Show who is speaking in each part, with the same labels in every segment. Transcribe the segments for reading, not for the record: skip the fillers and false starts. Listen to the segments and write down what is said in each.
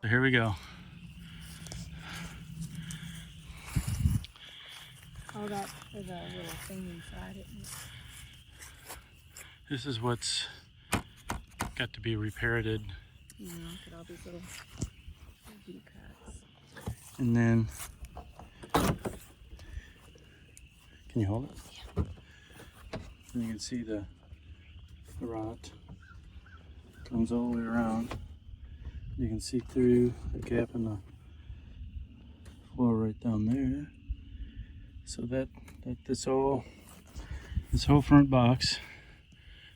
Speaker 1: So here we go.
Speaker 2: All that for the little thing inside it.
Speaker 1: This is what's got to be repaired.
Speaker 2: You know, look at all these little cracks.
Speaker 1: And then, can you hold it?
Speaker 2: Yeah.
Speaker 1: And you can see the rot comes all the way around. You can see through the gap in the floor right down there. So that this whole front box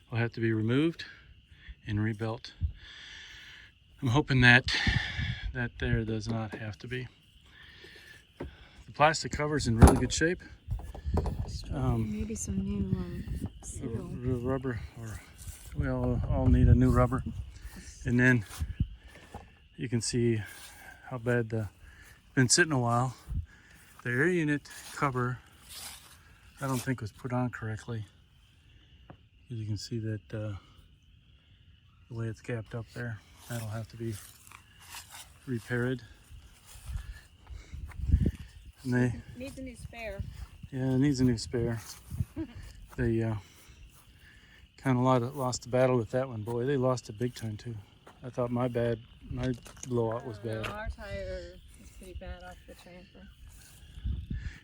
Speaker 1: will have to be removed and rebuilt. I'm hoping that there does not have to be. The plastic cover's in really good shape.
Speaker 2: Maybe some new seal.
Speaker 1: Rubber, or we'll all need a new rubber. And then you can see how bad it's been sitting a while. The air unit cover, I don't think was put on correctly. You can see that the way it's gapped up there, that'll have to be repaired. And they
Speaker 2: needs a new spare.
Speaker 1: Yeah, it needs a new spare. They kind of lost the battle with that one. Boy, they lost it big time too. I thought my blowout was bad.
Speaker 2: Our tire is pretty bad off the transfer.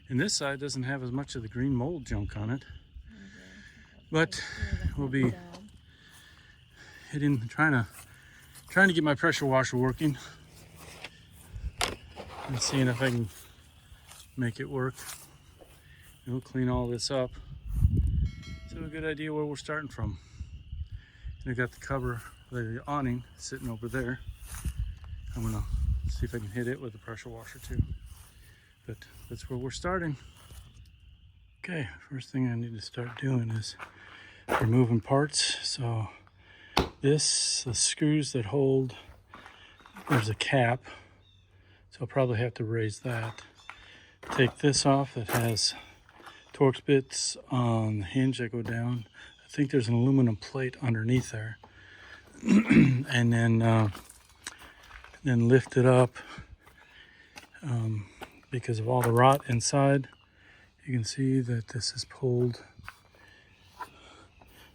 Speaker 1: And this side doesn't have as much of the green mold junk on it. But we'll be trying to get my pressure washer working and seeing if I can make it work. And we'll clean all this up. So we have a good idea where we're starting from. And I got the cover, the awning sitting over there. I'm gonna see if I can hit it with the pressure washer too. But that's where we're starting. Okay, first thing I need to start doing is removing parts. So the screws that hold, there's a cap. So I'll probably have to raise that. Take this off that has Torx bits on the hinge that go down. I think there's an aluminum plate underneath there. And then lift it up. Because of all the rot inside, you can see that this is pulled.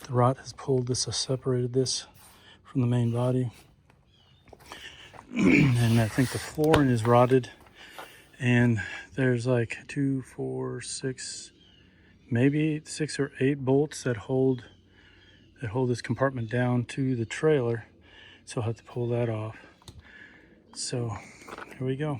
Speaker 1: The rot has pulled this, has separated this from the main body. And I think the flooring is rotted. And there's like 2, 4, 6, maybe 6 or 8 bolts that hold this compartment down to the trailer. So I'll have to pull that off. So here we go.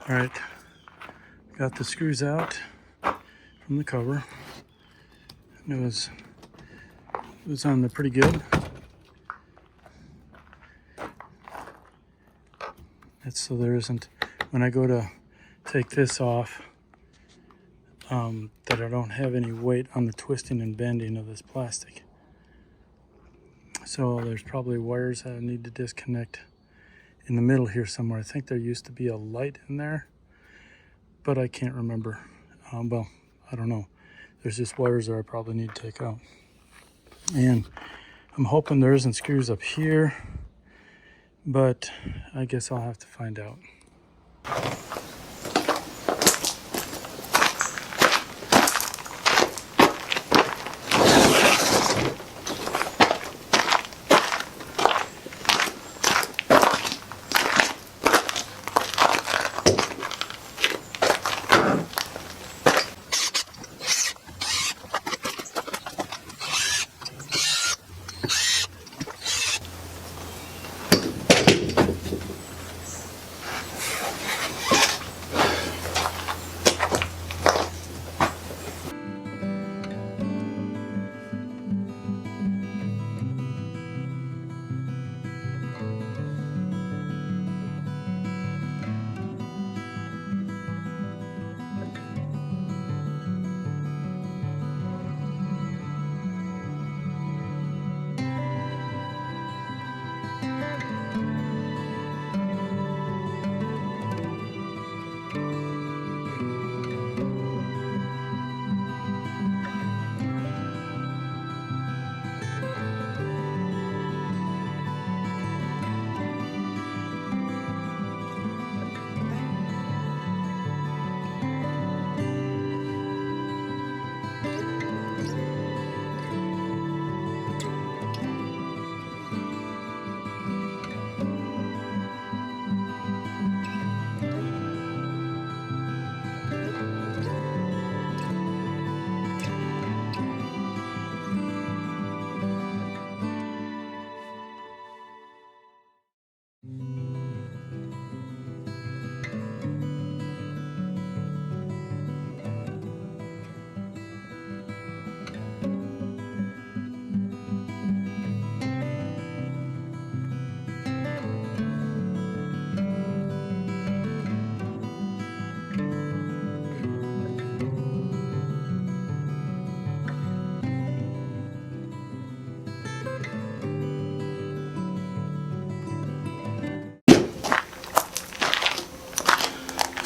Speaker 1: All right, got the screws out from the cover. It was on there pretty good. That's so there isn't, when I go to take this off, that I don't have any weight on the twisting and bending of this plastic. So there's probably wires that I need to disconnect in the middle here somewhere. I think there used to be a light in there, but I can't remember. Well, I don't know. There's just wires that I probably need to take out. And I'm hoping there isn't screws up here, but I guess I'll have to find out.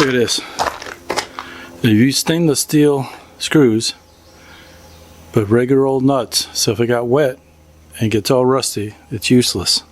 Speaker 1: Look at this. They use stainless steel screws, but regular old nuts. So if it got wet and gets all rusty, it's useless.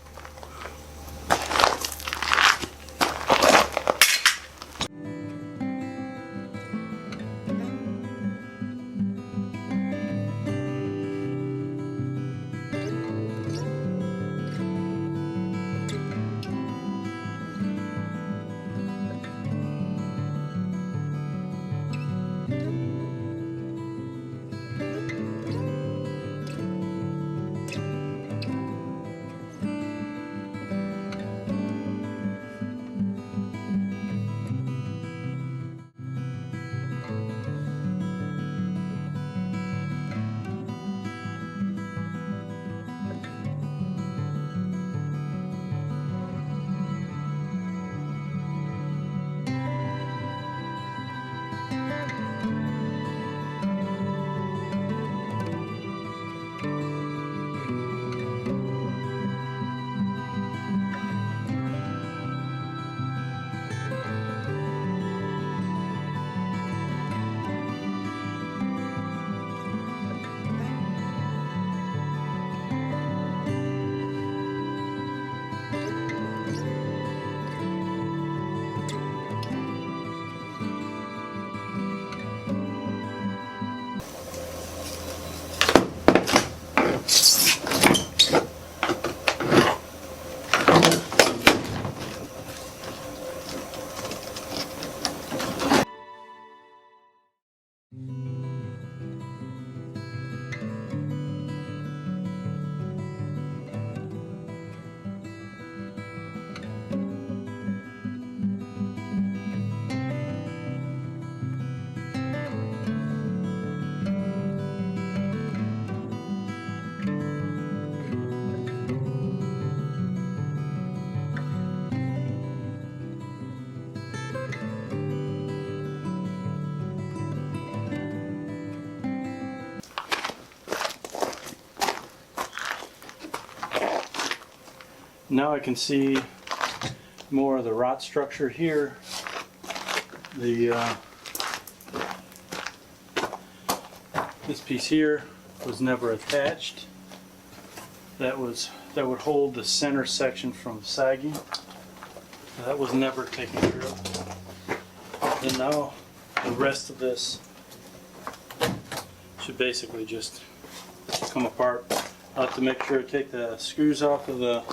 Speaker 1: Now I can see more of the rot structure here. This piece here was never attached. That would hold the center section from sagging. That was never taken care of. And now the rest of this should basically just come apart. I'll have to make sure to take the screws off of the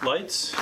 Speaker 1: lights.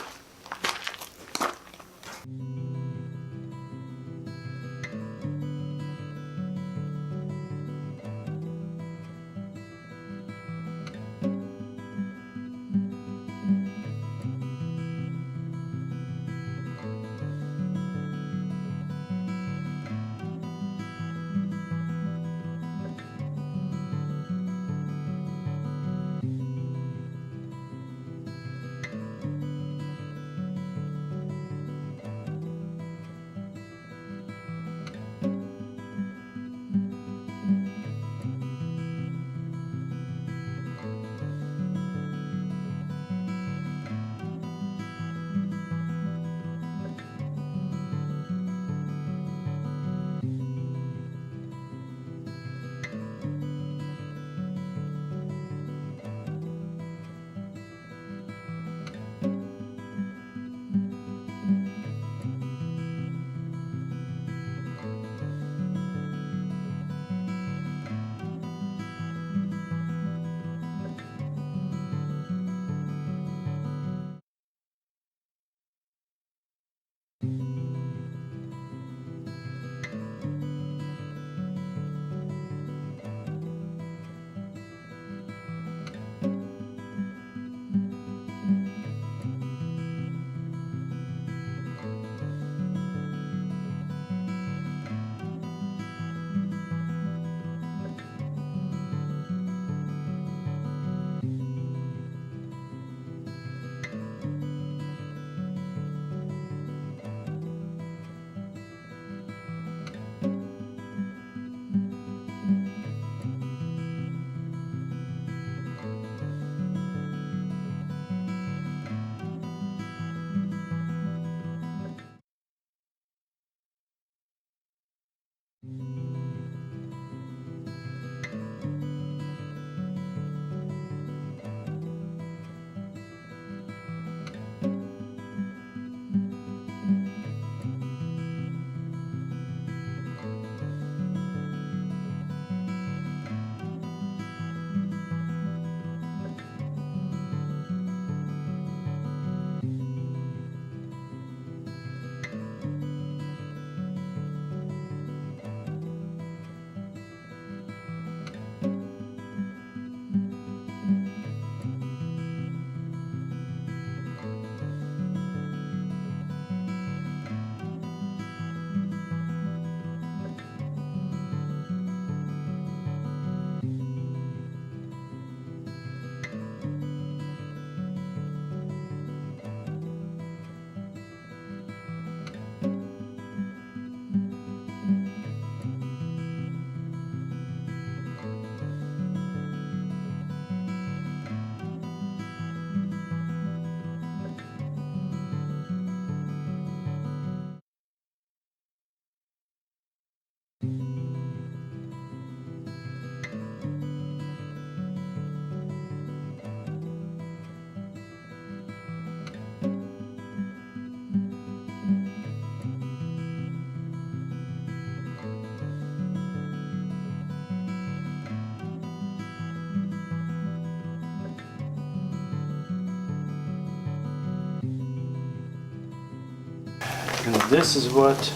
Speaker 1: And this is what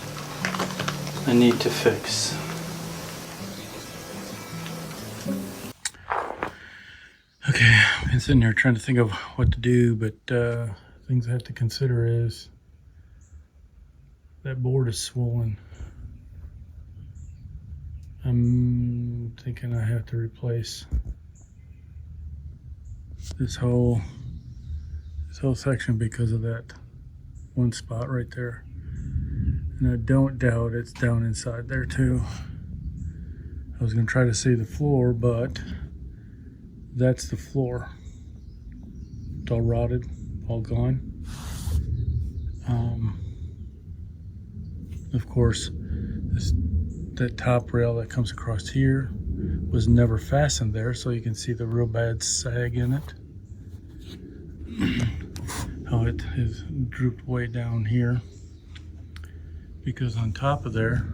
Speaker 1: I need to fix. Okay, I've been sitting here trying to think of what to do, but things I have to consider is that board is swollen. I'm thinking I have to replace this whole section because of that one spot right there. And I don't doubt it's down inside there too. I was gonna try to see the floor, but that's the floor. It's all rotted, all gone. Of course, that top rail that comes across here was never fastened there, so you can see the real bad sag in it. How it is drooped way down here. Because on top of there,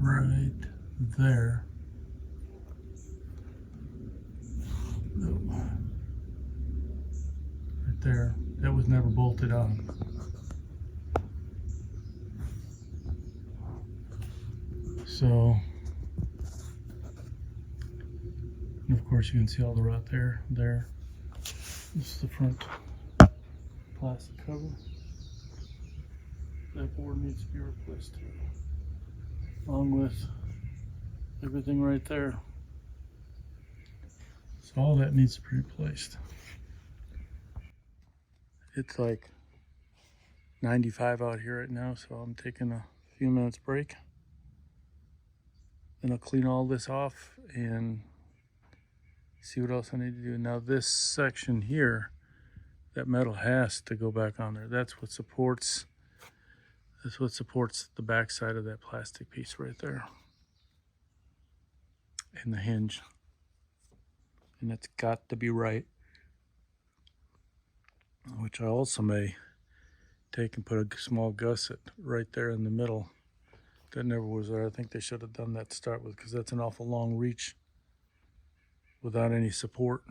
Speaker 1: right there, right there, that was never bolted on. So, and of course you can see all the rot there. This is the front plastic cover. That board needs to be replaced too, along with everything right there. So all that needs to be replaced. It's like 95 out here right now, so I'm taking a few minutes break. Then I'll clean all this off and see what else I need to do. Now this section here, that metal has to go back on there. That's what supports the back side of that plastic piece right there. And the hinge. And it's got to be right. Which I also may take and put a small gusset right there in the middle. That never was there. I think they should have done that to start with, because that's an awful long reach without any support.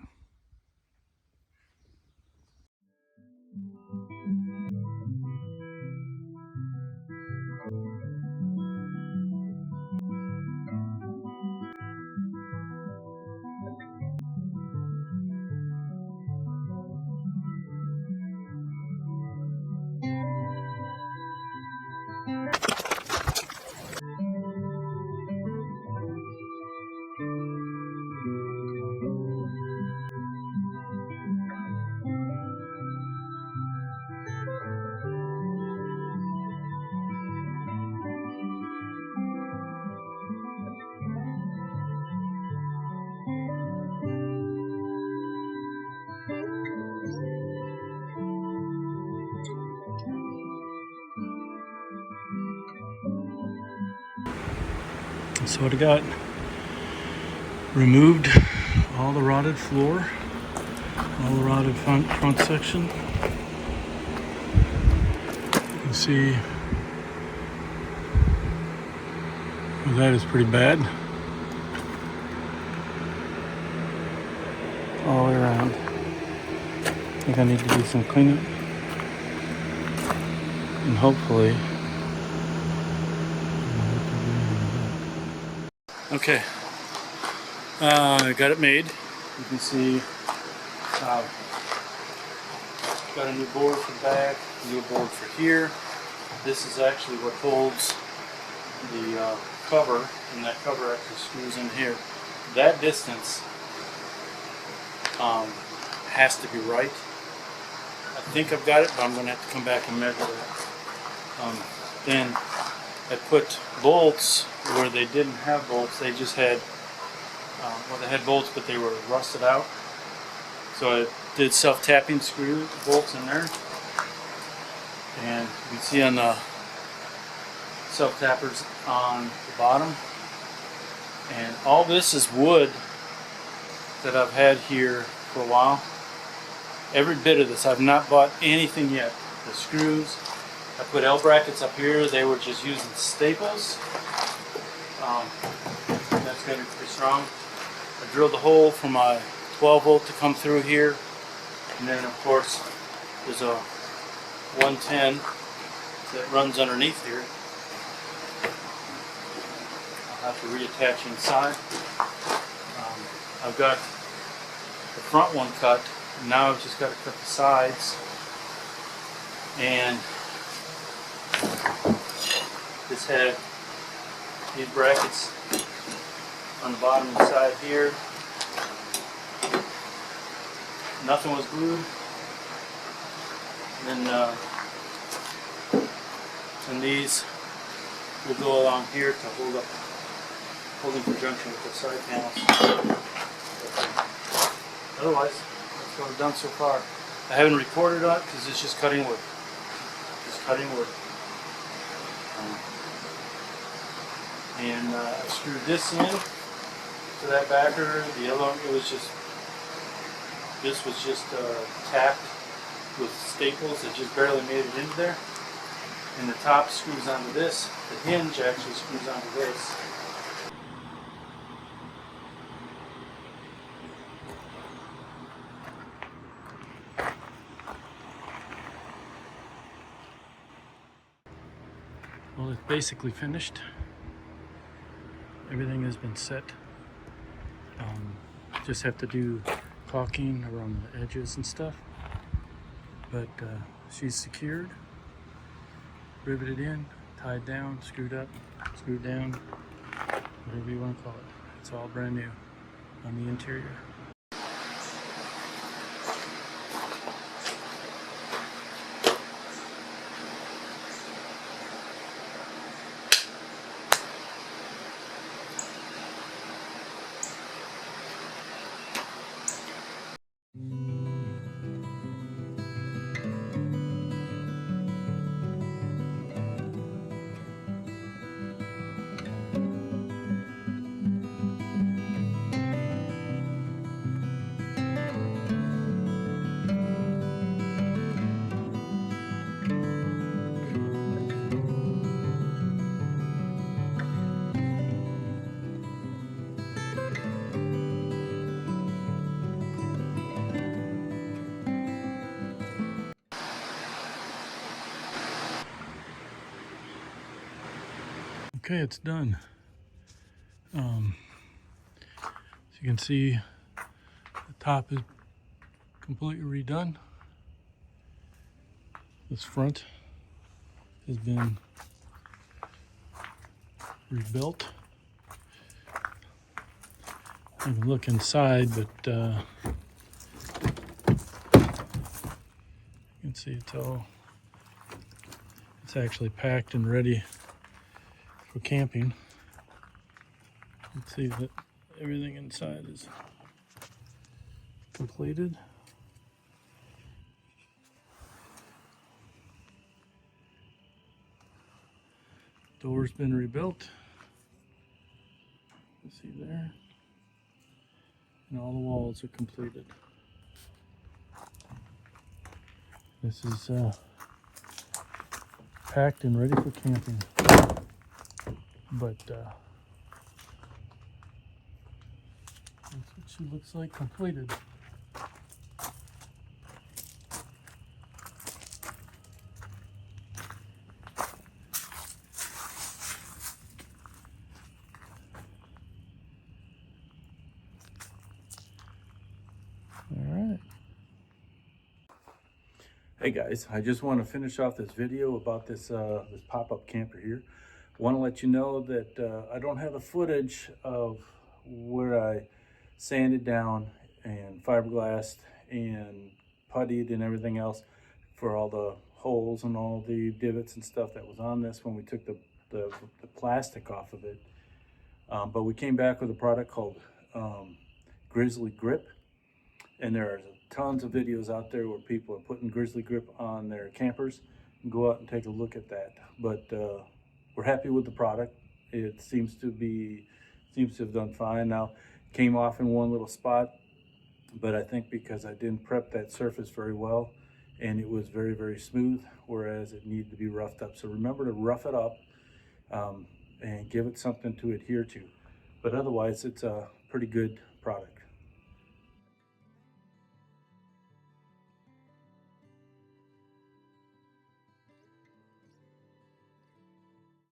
Speaker 1: So I got removed all the rotted floor, all the rotted front section. You can see that is pretty bad all the way around. I think I need to do some cleanup, and hopefully. Okay, I got it made. You can see got a new board for the back, a new board for here. This is actually what holds the cover, and that cover actually screws in here. That distance has to be right. I think I've got it, but I'm going to have to come back and measure that. Then I put bolts where they didn't have bolts. They just had, well, they had bolts, but they were rusted out. So I did self-tapping screw bolts in there. And you can see on the self-tappers on the bottom. And all this is wood that I've had here for a while. Every bit of this, I've not bought anything yet. The screws, I put L brackets up here. They were just using staples. That's going to be pretty strong. I drilled a hole for my 12 volt to come through here. And then of course, there's a 110 that runs underneath here. I'll have to reattach inside. I've got the front one cut. Now I've just got to cut the sides. And this had these brackets on the bottom and side here. Nothing was glued. And these will go along here to hold in conjunction with the side panels. Otherwise, that's what I've done so far. I haven't recorded on it because it's just cutting wood. Just cutting wood. And I screwed this in to that backer. The other one, this was just tapped with staples that just barely made it into there. And the top screws onto this. The hinge actually screws onto this. Well, it's basically finished. Everything has been set. Just have to do caulking around the edges and stuff. But she's secured, riveted in, tied down, screwed up, screwed down, whatever you want to call it. It's all brand new on the interior. Okay, it's done. As you can see, the top is completely redone. This front has been rebuilt. I can look inside, but you can see it's actually packed and ready for camping. You can see that everything inside is completed. Door's been rebuilt. You see there? And all the walls are completed. This is packed and ready for camping. But that's what she looks like completed. Alright. Hey guys, I just want to finish off this video about this this pop-up camper here. Want to let you know that I don't have the footage of where I sanded down and fiberglassed and puttied and everything else for all the holes and all the divots and stuff that was on this when we took the plastic off of it. But we came back with a product called Grizzly Grip, and there are tons of videos out there where people are putting Grizzly Grip on their campers. Go out and take a look at that. But we're happy with the product. It seems to have done fine. Now, came off in one little spot, but I think because I didn't prep that surface very well, and it was very, very smooth, whereas it needed to be roughed up. So remember to rough it up and give it something to adhere to. But otherwise, it's a pretty good product.